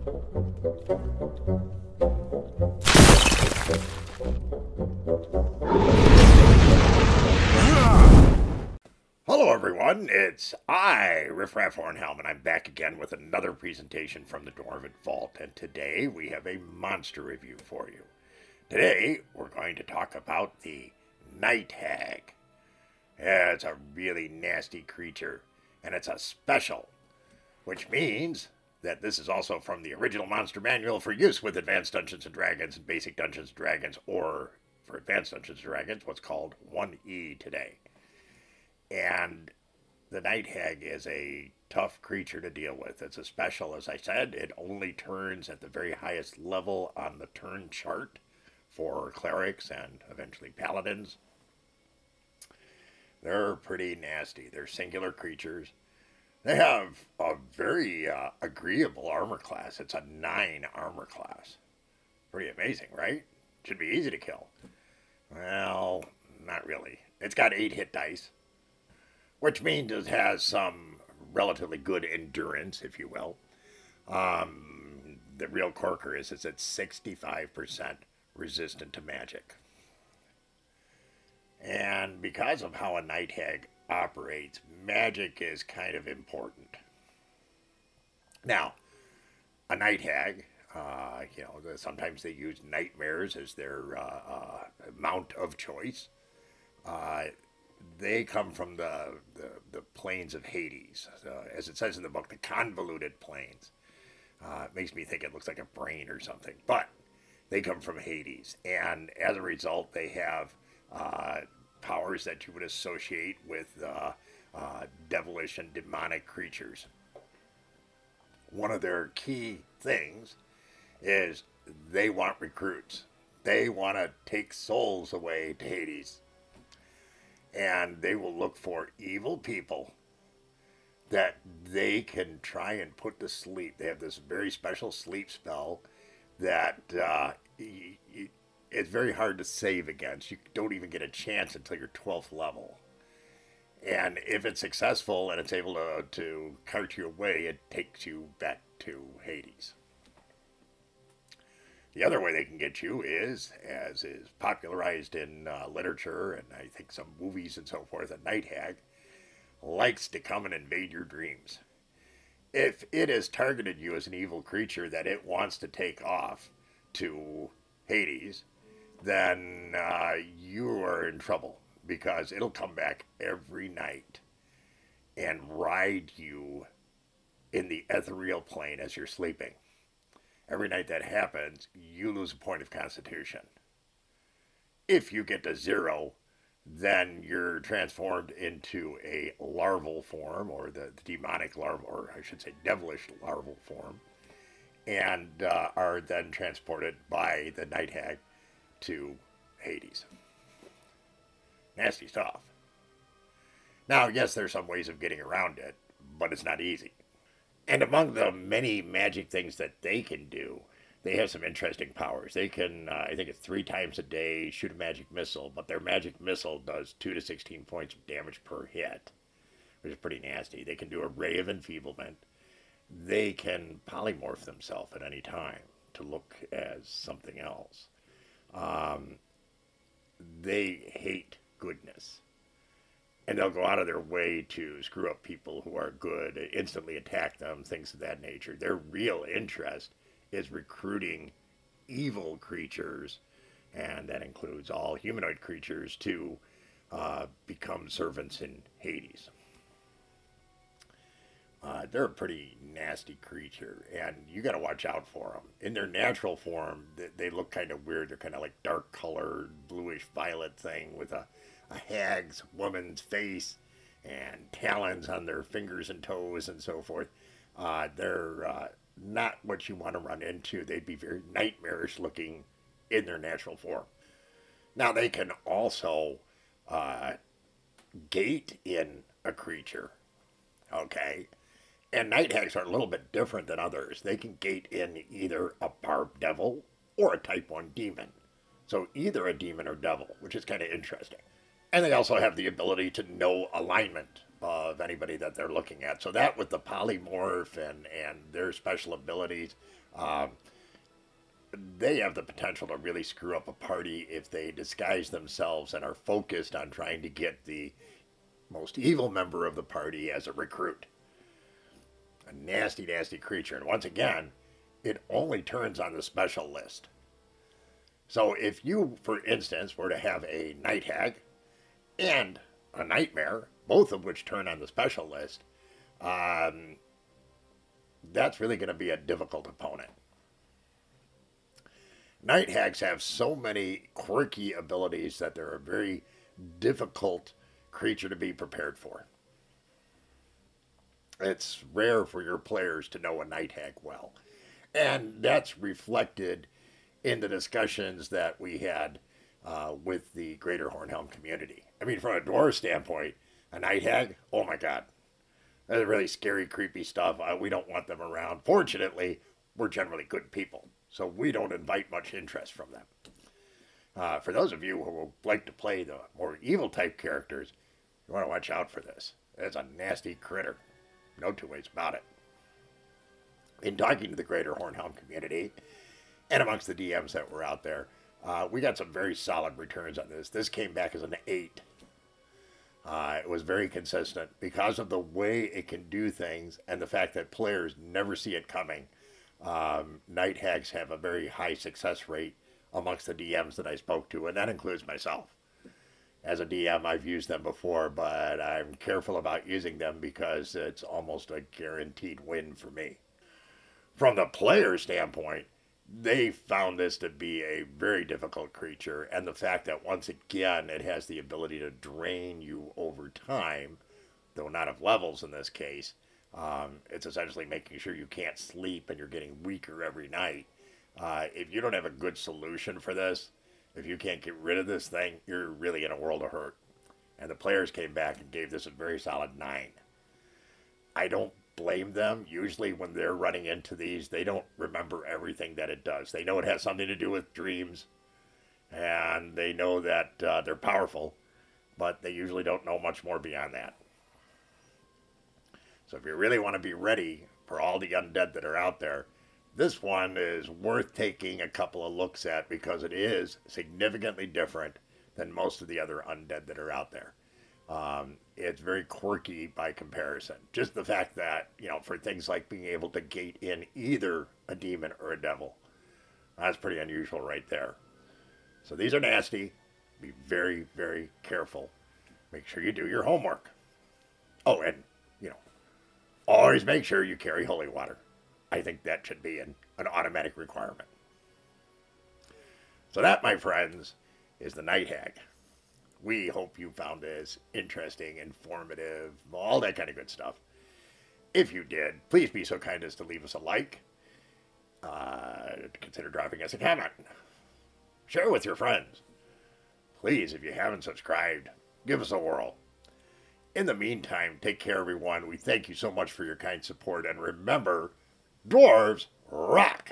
Hello everyone, it's I, Riffraff Hornhelm, and I'm back again with another presentation from the Dwarven Vault, and today we have a monster review for you. Today, we're going to talk about the Night Hag. Yeah, it's a really nasty creature, and it's a special, which means that this is also from the original monster manual for use with Advanced Dungeons & Dragons and Basic Dungeons & Dragons, or for Advanced Dungeons & Dragons, what's called 1E today. And the Night Hag is a tough creature to deal with. It's a special, as I said. It only turns at the very highest level on the turn chart for clerics and eventually paladins. They're pretty nasty. They're singular creatures. They have a very agreeable armor class. It's a 9 armor class. Pretty amazing, right? Should be easy to kill. Well, not really. It's got 8 hit dice, which means it has some relatively good endurance, if you will. The real corker is it's at 65% resistant to magic. And because of how a Night Hag operates, magic is kind of important. Now, a Night Hag, sometimes they use nightmares as their mount of choice. They come from the plains of Hades. As it says in the book, the convoluted plains. It makes me think it looks like a brain or something. But they come from Hades. And as a result, they have powers that you would associate with devilish and demonic creatures. One of their key things is they want recruits. They want to take souls away to Hades. And they will look for evil people that they can try and put to sleep. They have this very special sleep spell that it's very hard to save against. You don't even get a chance until your 12th level. And if it's successful and it's able to cart you away, it takes you back to Hades. The other way they can get you is, as is popularized in literature and I think some movies and so forth, a Night Hag likes to come and invade your dreams. If it has targeted you as an evil creature that it wants to take off to Hades, then you are in trouble, because it'll come back every night and ride you in the ethereal plane as you're sleeping. Every night that happens, you lose a point of constitution. If you get to 0, then you're transformed into a larval form, or the demonic larval, or I should say devilish larval form, and are then transported by the Night Hag to Hades. Nasty stuff. Now, yes, there's some ways of getting around it, but it's not easy. And among the many magic things that they can do, they have some interesting powers. They can, I think it's 3 times a day, shoot a magic missile, but their magic missile does 2 to 16 points of damage per hit, which is pretty nasty. They can do a ray of enfeeblement. They can polymorph themselves at any time to look as something else. They hate goodness. And they'll go out of their way to screw up people who are good, instantly attack them, things of that nature. Their real interest is recruiting evil creatures, and that includes all humanoid creatures, to become servants in Hades. They're a pretty nasty creature, and you got to watch out for them. In their natural form, they look kind of weird. They're kind of like dark-colored, bluish-violet thing with a hag's woman's face and talons on their fingers and toes and so forth. They're not what you want to run into. They'd be very nightmarish looking in their natural form. Now, they can also gate in a creature, okay? And Night Hags are a little bit different than others. They can gate in either a barbed devil or a type 1 demon. So either a demon or devil, which is kind of interesting. And they also have the ability to know alignment of anybody that they're looking at. So that with the polymorph and their special abilities, they have the potential to really screw up a party if they disguise themselves and are focused on trying to get the most evil member of the party as a recruit. A nasty, nasty creature. And once again, it only turns on the special list. So if you, for instance, were to have a night hag and a nightmare, both of which turn on the special list, that's really going to be a difficult opponent. Night hags have so many quirky abilities that they're a very difficult creature to be prepared for. It's rare for your players to know a night hag well. And that's reflected in the discussions that we had with the greater Hornhelm community. I mean, from a dwarf standpoint, a night hag, oh my god. That's really scary, creepy stuff. We don't want them around. Fortunately, we're generally good people, so we don't invite much interest from them. For those of you who like to play the more evil type characters, you want to watch out for this. It's a nasty critter. No two ways about it. In talking to the greater Hornhelm community, and amongst the DMs that were out there, we got some very solid returns on this. This came back as an 8. It was very consistent because of the way it can do things and the fact that players never see it coming. Night hags have a very high success rate amongst the DMs that I spoke to, and that includes myself. As a DM, I've used them before, but I'm careful about using them because it's almost a guaranteed win for me. From the player standpoint, they found this to be a very difficult creature, and the fact that once again it has the ability to drain you over time, though not of levels in this case, it's essentially making sure you can't sleep and you're getting weaker every night. If you don't have a good solution for this, if you can't get rid of this thing, you're really in a world of hurt. And the players came back and gave this a very solid 9. I don't blame them. Usually when they're running into these, they don't remember everything that it does. They know it has something to do with dreams, and they know that they're powerful, but they usually don't know much more beyond that. So if you really want to be ready for all the undead that are out there, this one is worth taking a couple of looks at because it is significantly different than most of the other undead that are out there. It's very quirky by comparison. Just the fact that, for things like being able to gate in either a demon or a devil, that's pretty unusual right there. So these are nasty. Be very, very careful. Make sure you do your homework. Oh, and, always make sure you carry holy water. I think that should be an automatic requirement. So that, my friends, is the Night Hag. We hope you found this interesting, informative, all that kind of good stuff. If you did, please be so kind as to leave us a like. Consider dropping us a comment. Share with your friends. Please, if you haven't subscribed, give us a whirl. In the meantime, take care, everyone. We thank you so much for your kind support. And remember, dwarves rock!